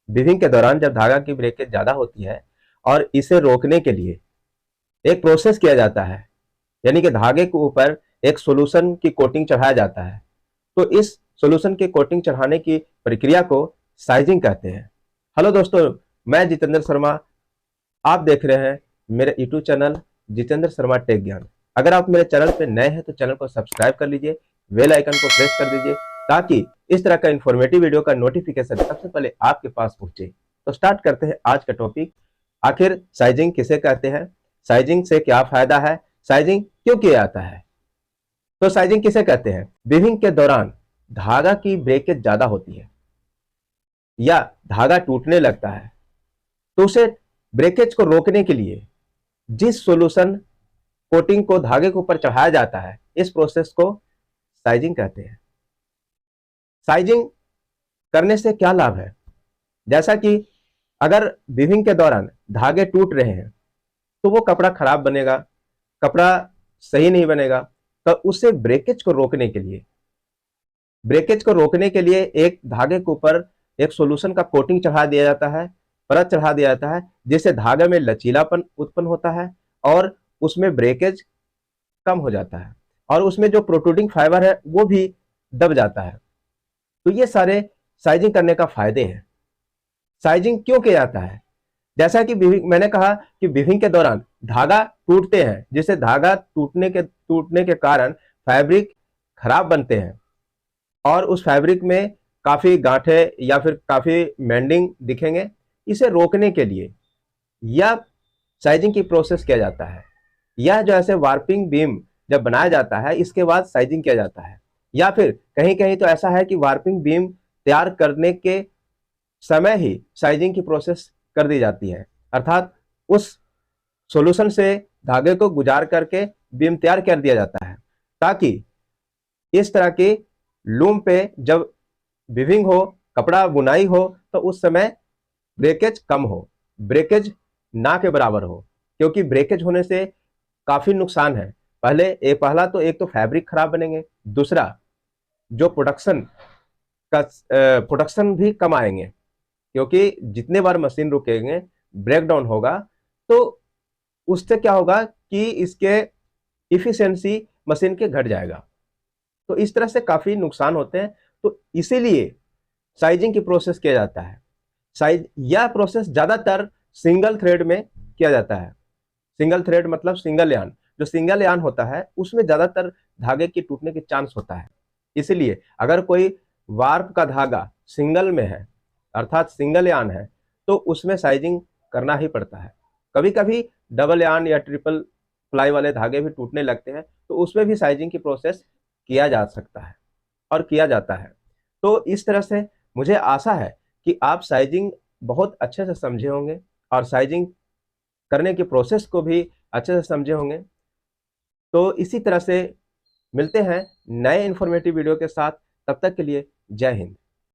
Weaving के दौरान जब धागा की ब्रेकेज ज़्यादा होती है और इसे रोकने के लिए एक प्रोसेस किया जाता है, यानी कि धागे के ऊपर एक सॉल्यूशन की कोटिंग चढ़ाया जाता है। तो इस सॉल्यूशन की कोटिंग चढ़ाने की प्रक्रिया को साइजिंग कहते हैं। हेलो दोस्तों, मैं जितेंद्र शर्मा। आप देख रहे हैं मेरे YouTube channel Jitendra Sharma tech Gyan. अगर आप मेरे चैनल पे नए हैं तो चैनल को सब्सक्राइब कर लीजिए, बेल आइकन को प्रेस कर दीजिए ताकि इस तरह का इंफॉर्मेटिव वीडियो का नोटिफिकेशन सबसे पहले आपके पास पहुंचे। तो स्टार्ट करते हैं आज का टॉपिक। आखिर साइजिंग किसे कहते हैं, साइजिंग से क्या फायदा है, साइजिंग क्यों किया जाता है। तो साइजिंग किसे कहते हैं? वीविंग के दौरान धागा की ब्रेकेज ज्यादा होती है या धागा टूटने लगता है, तो उसे ब्रेकेज को रोकने के लिए जिस सॉल्यूशन कोटिंग को धागे के ऊपर चढ़ाया जाता है, इस प्रोसेस को साइजिंग कहते हैं। साइजिंग करने से क्या लाभ है? जैसा कि अगर वीविंग के दौरान धागे टूट रहे हैं तो वो कपड़ा खराब बनेगा, कपड़ा सही नहीं बनेगा। तो उसे ब्रेकेज को रोकने के लिए एक धागे के ऊपर एक सॉल्यूशन का कोटिंग चढ़ा दिया जाता है, परत चढ़ा दिया जाता है, जिससे धागे में लचीलापन उत्पन्न होता है और उसमें ब्रेकेज कम हो जाता है और उसमें जो प्रोट्रूडिंग फाइबर है वो भी दब जाता है। तो ये सारे साइजिंग करने का फायदे हैं। साइजिंग क्यों किया जाता है? जैसा कि मैंने कहा कि वीविंग के दौरान धागा टूटते हैं, जिससे धागा टूटने के कारण फैब्रिक खराब बनते हैं और उस फैब्रिक में काफी गांठे या फिर काफी मेंडिंग दिखेंगे। इसे रोकने के लिए यह साइजिंग की प्रोसेस किया जाता है। यह जो ऐसे वार्पिंग बीम जब बनाया जाता है, इसके बाद साइजिंग किया जाता है। या फिर कहीं कहीं तो ऐसा है कि वार्पिंग बीम तैयार करने के समय ही साइजिंग की प्रोसेस कर दी जाती है, अर्थात उस सॉल्यूशन से धागे को गुजार करके बीम तैयार कर दिया जाता है ताकि इस तरह की लूम पे जब वीविंग हो, कपड़ा बुनाई हो, तो उस समय ब्रेकेज कम हो, ब्रेकेज ना के बराबर हो। क्योंकि ब्रेकेज होने से काफी नुकसान है। पहला तो एक तो फैब्रिक खराब बनेंगे, दूसरा जो प्रोडक्शन भी कम आएंगे, क्योंकि जितने बार मशीन रुकेंगे, ब्रेक डाउन होगा, तो उससे क्या होगा कि इसके इफिशियंसी मशीन के घट जाएगा। तो इस तरह से काफी नुकसान होते हैं। तो इसीलिए साइजिंग की प्रोसेस किया जाता है। यह प्रोसेस ज्यादातर सिंगल थ्रेड में किया जाता है। सिंगल थ्रेड मतलब सिंगल यान, जो सिंगल यान होता है उसमें ज्यादातर धागे के टूटने के चांस होता है। इसलिए अगर कोई वार्प का धागा सिंगल में है, अर्थात सिंगल यान है, तो उसमें साइजिंग करना ही पड़ता है। कभी कभी डबल यान या ट्रिपल प्लाई वाले धागे भी टूटने लगते हैं, तो उसमें भी साइजिंग की प्रोसेस किया जा सकता है और किया जाता है। तो इस तरह से मुझे आशा है कि आप साइजिंग बहुत अच्छे से समझे होंगे और साइजिंग करने की प्रोसेस को भी अच्छे से समझे होंगे। तो इसी तरह से मिलते हैं नए इंफॉर्मेटिव वीडियो के साथ। तब तक के लिए जय हिंद।